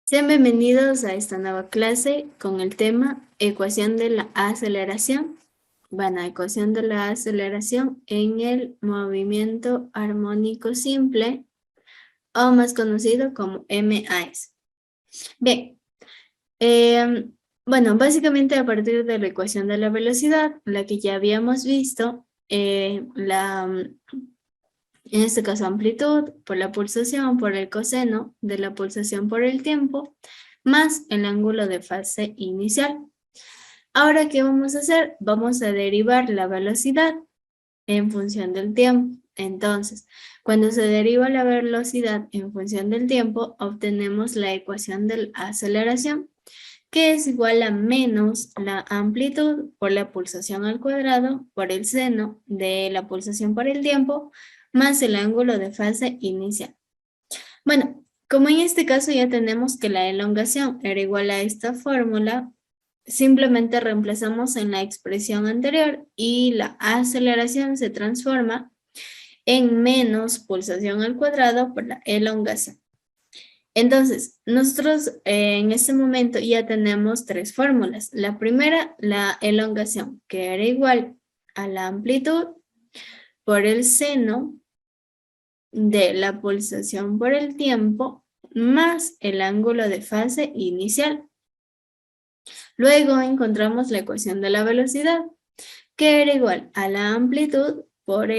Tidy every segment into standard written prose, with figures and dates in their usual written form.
Sean bienvenidos a esta nueva clase con el tema ecuación de la aceleración. Bueno, ecuación de la aceleración en el movimiento armónico simple o más conocido como MAS. Bien, bueno, básicamente a partir de la ecuación de la velocidad, la que ya habíamos visto, en este caso amplitud por la pulsación por el coseno de la pulsación por el tiempo, más el ángulo de fase inicial. Ahora, ¿qué vamos a hacer? Vamos a derivar la velocidad en función del tiempo. Entonces, cuando se deriva la velocidad en función del tiempo, obtenemos la ecuación de la aceleración, que es igual a menos la amplitud por la pulsación al cuadrado por el seno de la pulsación por el tiempo, más el ángulo de fase inicial. Bueno, como en este caso ya tenemos que la elongación era igual a esta fórmula, simplemente reemplazamos en la expresión anterior y la aceleración se transforma en menos pulsación al cuadrado por la elongación. Entonces, nosotros en este momento ya tenemos tres fórmulas. La primera, la elongación, que era igual a la amplitud por el seno de la pulsación por el tiempo más el ángulo de fase inicial. Luego encontramos la ecuación de la velocidad, que era igual a la amplitud por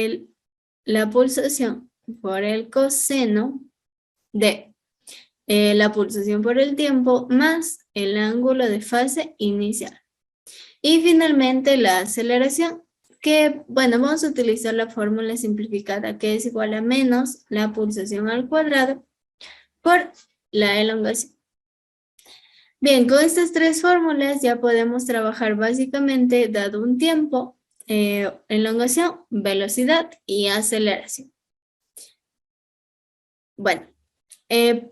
la pulsación por el coseno de la pulsación por el tiempo más el ángulo de fase inicial. Y finalmente la aceleración, que, bueno, vamos a utilizar la fórmula simplificada, que es igual a menos la pulsación al cuadrado por la elongación. Bien, con estas tres fórmulas ya podemos trabajar básicamente dado un tiempo, elongación, velocidad y aceleración. Bueno,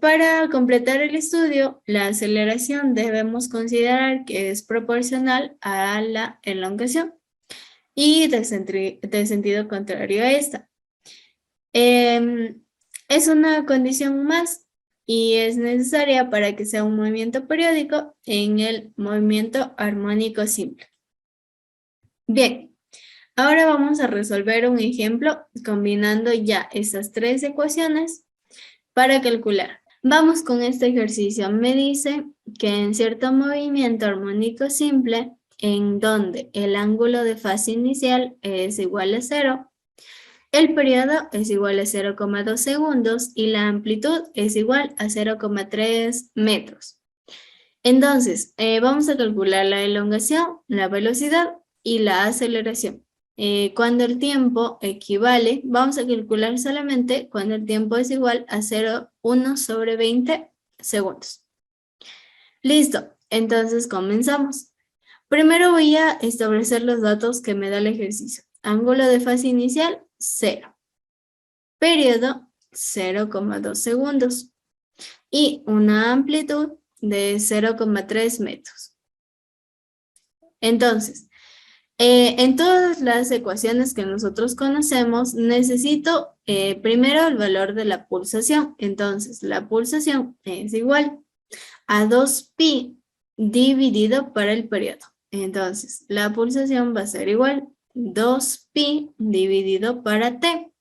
para completar el estudio, la aceleración debemos considerar que es proporcional a la elongación y de sentido contrario a esta. Es una condición más y es necesaria para que sea un movimiento periódico en el movimiento armónico simple. Bien, ahora vamos a resolver un ejemplo combinando ya esas tres ecuaciones para calcular. Vamos con este ejercicio. Me dice que en cierto movimiento armónico simple, en donde el ángulo de fase inicial es igual a 0, el periodo es igual a 0,2 segundos y la amplitud es igual a 0,3 metros. Entonces, vamos a calcular la elongación, la velocidad y la aceleración. Cuando el tiempo equivale, vamos a calcular solamente cuando el tiempo es igual a 0,1 sobre 20 segundos. Listo, entonces comenzamos. Primero voy a establecer los datos que me da el ejercicio. Ángulo de fase inicial, 0. Periodo, 0,2 segundos. Y una amplitud de 0,3 metros. Entonces, en todas las ecuaciones que nosotros conocemos, necesito primero el valor de la pulsación. Entonces, la pulsación es igual a 2pi dividido por el periodo. Entonces, la pulsación va a ser igual 2pi dividido para t.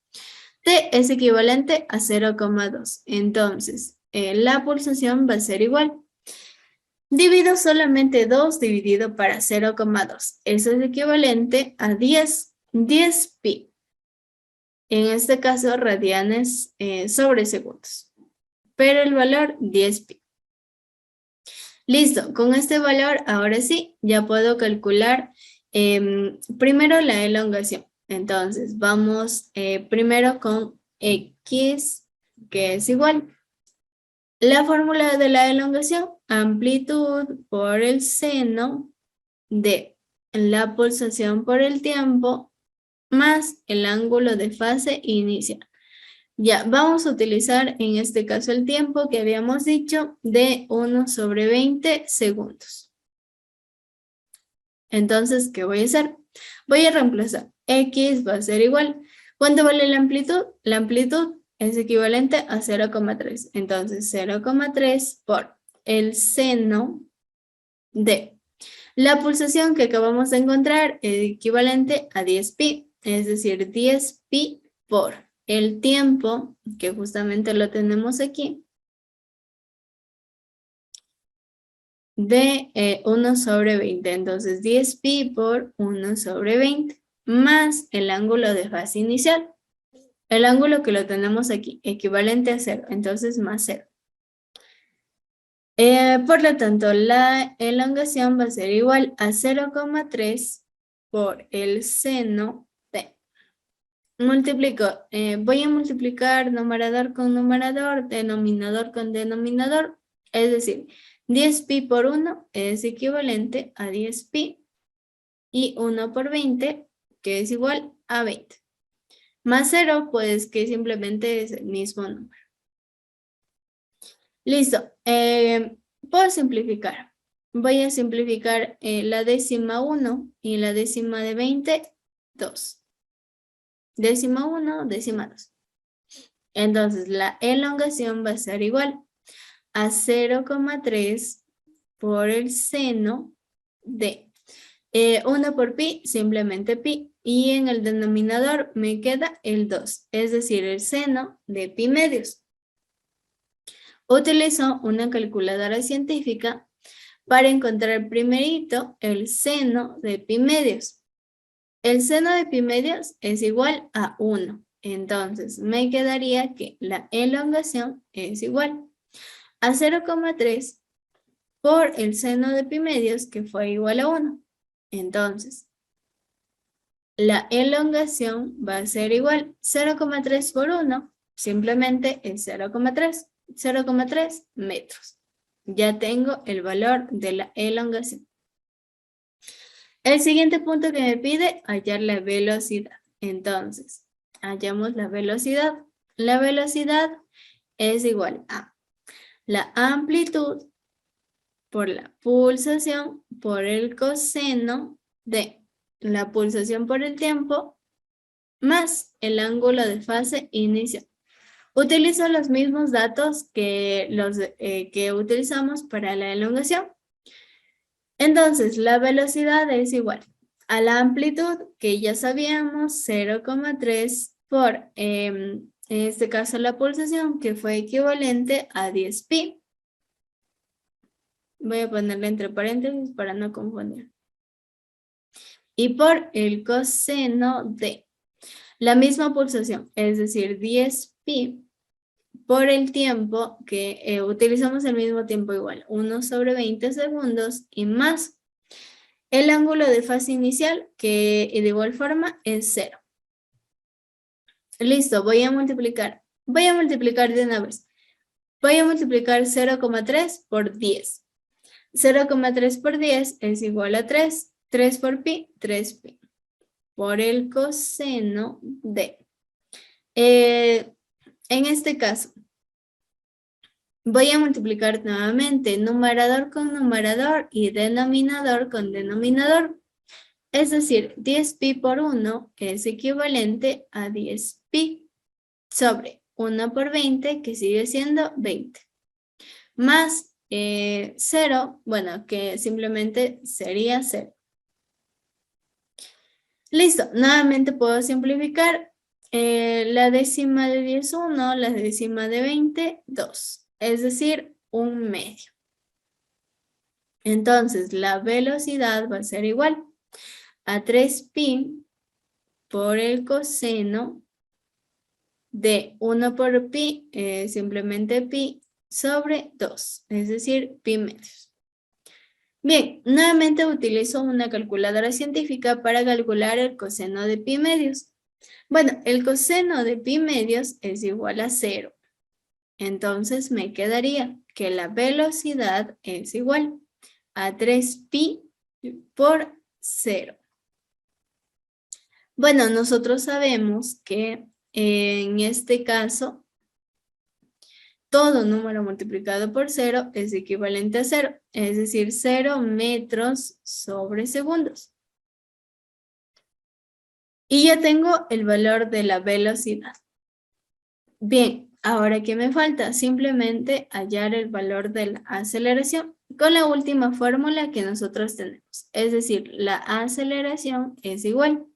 T es equivalente a 0,2. Entonces, la pulsación va a ser igual. Divido solamente 2 dividido para 0,2. Eso es equivalente a 10 pi. En este caso, radianes sobre segundos. Pero el valor 10 pi. Listo, con este valor, ahora sí, ya puedo calcular primero la elongación. Entonces, vamos primero con X, que es igual. La fórmula de la elongación, amplitud por el seno de la pulsación por el tiempo más el ángulo de fase inicial. Ya, vamos a utilizar en este caso el tiempo que habíamos dicho de 1 sobre 20 segundos. Entonces, ¿qué voy a hacer? Voy a reemplazar. X va a ser igual. ¿Cuánto vale la amplitud? La amplitud es equivalente a 0,3. Entonces, 0,3 por el seno de la pulsación que acabamos de encontrar es equivalente a 10pi, es decir, 10pi por el tiempo, que justamente lo tenemos aquí, de 1 sobre 20. Entonces, 10pi por 1 sobre 20, más el ángulo de fase inicial. El ángulo que lo tenemos aquí, equivalente a 0, entonces más 0. Por lo tanto, la elongación va a ser igual a 0,3 por el seno de. Multiplico, voy a multiplicar numerador con numerador, denominador con denominador, es decir, 10pi por 1 es equivalente a 10pi y 1 por 20, que es igual a 20. Más 0, pues que simplemente es el mismo número. Listo. Puedo simplificar. Voy a simplificar la décima 1 y la décima de 20, 2. Décima 1, décima 2. Entonces, la elongación va a ser igual a 0,3 por el seno de 1 por pi, simplemente pi. Y en el denominador me queda el 2, es decir, el seno de pi medios. Utilizo una calculadora científica para encontrar primerito el seno de pi medios. El seno de pi medios es igual a 1. Entonces, me quedaría que la elongación es igual a 0,3 por el seno de pi medios, que fue igual a 1. Entonces, la elongación va a ser igual 0,3 por 1, simplemente es 0,3 metros. Ya tengo el valor de la elongación. El siguiente punto que me pide, hallar la velocidad. Entonces, hallamos la velocidad. La velocidad es igual a la amplitud por la pulsación por el coseno de la pulsación por el tiempo más el ángulo de fase inicial. Utilizo los mismos datos que los que utilizamos para la elongación. Entonces, la velocidad es igual a la amplitud, que ya sabíamos, 0,3 por, en este caso, la pulsación, que fue equivalente a 10pi. Voy a ponerle entre paréntesis para no confundir. Y por el coseno de la misma pulsación, es decir, 10pi por el tiempo, que utilizamos el mismo tiempo igual, 1 sobre 20 segundos y más el ángulo de fase inicial, que de igual forma es 0. Listo, voy a multiplicar. Voy a multiplicar de una vez. Voy a multiplicar 0,3 por 10. 0,3 por 10 es igual a 3. 3 por pi, 3pi. Por el coseno de. En este caso, voy a multiplicar nuevamente numerador con numerador y denominador con denominador. Es decir, 10pi por 1 es equivalente a 10pi sobre 1 por 20, que sigue siendo 20. Más 0, bueno, que simplemente sería 0. Listo, nuevamente puedo simplificar. La décima de 10, 1, la décima de 20, 2. Es decir, 1 medio. Entonces, la velocidad va a ser igual a 3pi por el coseno de 1 por pi, simplemente pi, sobre 2, es decir, pi medios. Bien, nuevamente utilizo una calculadora científica para calcular el coseno de pi medios. Bueno, el coseno de pi medios es igual a 0. Entonces me quedaría que la velocidad es igual a 3pi por 0. Bueno, nosotros sabemos que en este caso, todo número multiplicado por 0 es equivalente a 0, es decir, 0 metros sobre segundos. Y ya tengo el valor de la velocidad. Bien, Ahora, ¿qué me falta? Simplemente hallar el valor de la aceleración con la última fórmula que nosotros tenemos. Es decir, la aceleración es igual.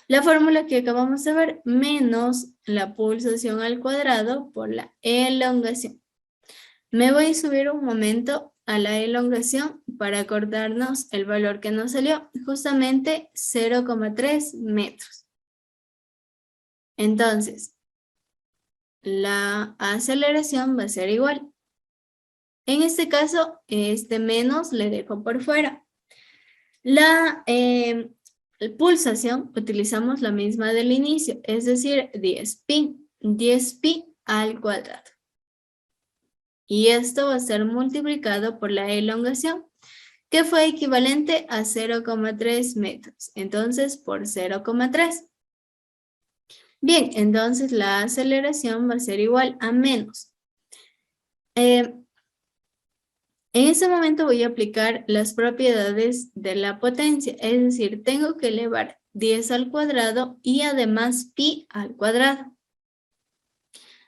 La fórmula que acabamos de ver menos la pulsación al cuadrado por la elongación. Me voy a subir un momento a la elongación para acordarnos el valor que nos salió, justamente 0,3 metros. Entonces, la aceleración va a ser igual. En este caso, este menos le dejo por fuera. La pulsación, utilizamos la misma del inicio, es decir, 10 pi al cuadrado. Y esto va a ser multiplicado por la elongación, que fue equivalente a 0,3 metros. Entonces, por 0,3. Bien, entonces la aceleración va a ser igual a menos. En ese momento voy a aplicar las propiedades de la potencia, es decir, tengo que elevar 10 al cuadrado y además pi al cuadrado.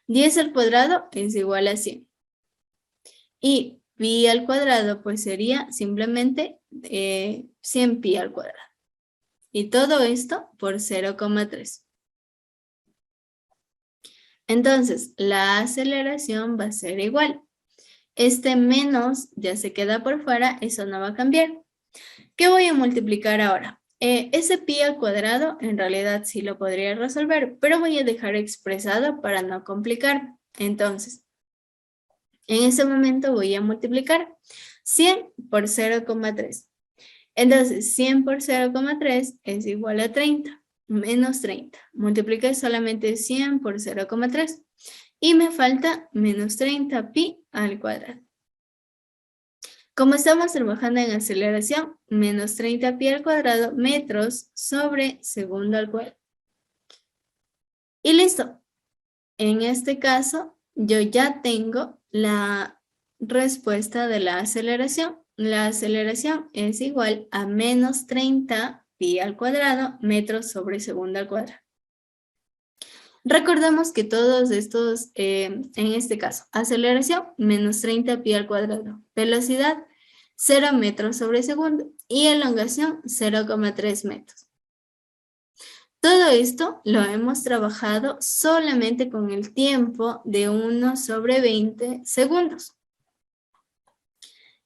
10 al cuadrado es igual a 100. Y pi al cuadrado pues sería simplemente 100 pi al cuadrado. Y todo esto por 0,3. Entonces, la aceleración va a ser igual. Este menos ya se queda por fuera, eso no va a cambiar. ¿Qué voy a multiplicar ahora? Ese pi al cuadrado en realidad sí lo podría resolver, pero voy a dejar expresado para no complicar. Entonces, en ese momento voy a multiplicar 100 por 0,3. Entonces, 100 por 0,3 es igual a 30, menos 30. Multipliqué solamente 100 por 0,3 y me falta menos 30 pi al cuadrado. Como estamos trabajando en aceleración, menos 30 pi al cuadrado metros sobre segundo al cuadrado. Y listo. En este caso, yo ya tengo la respuesta de la aceleración. La aceleración es igual a menos 30 pi al cuadrado metros sobre segundo al cuadrado. Recordemos que todos estos, en este caso, aceleración, menos 30 pi al cuadrado. Velocidad, 0 metros sobre segundo. Y elongación, 0,3 metros. Todo esto lo hemos trabajado solamente con el tiempo de 1 sobre 20 segundos.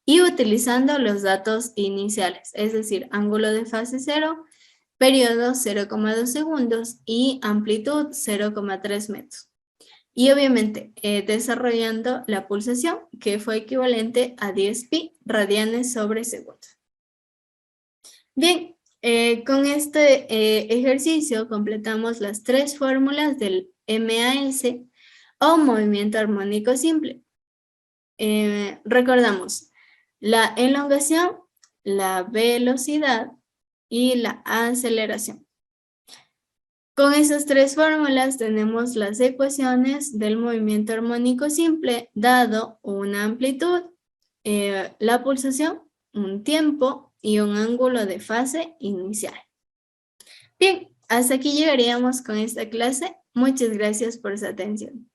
Y utilizando los datos iniciales, es decir, ángulo de fase 0, periodo 0,2 segundos y amplitud 0,3 metros. Y obviamente desarrollando la pulsación, que fue equivalente a 10 pi radianes sobre segundo. Bien, con este ejercicio completamos las 3 fórmulas del MAS o movimiento armónico simple. Recordamos la elongación, la velocidad y la aceleración. Con esas 3 fórmulas tenemos las ecuaciones del movimiento armónico simple dado una amplitud, la pulsación, un tiempo y un ángulo de fase inicial. Bien, hasta aquí llegaríamos con esta clase. Muchas gracias por su atención.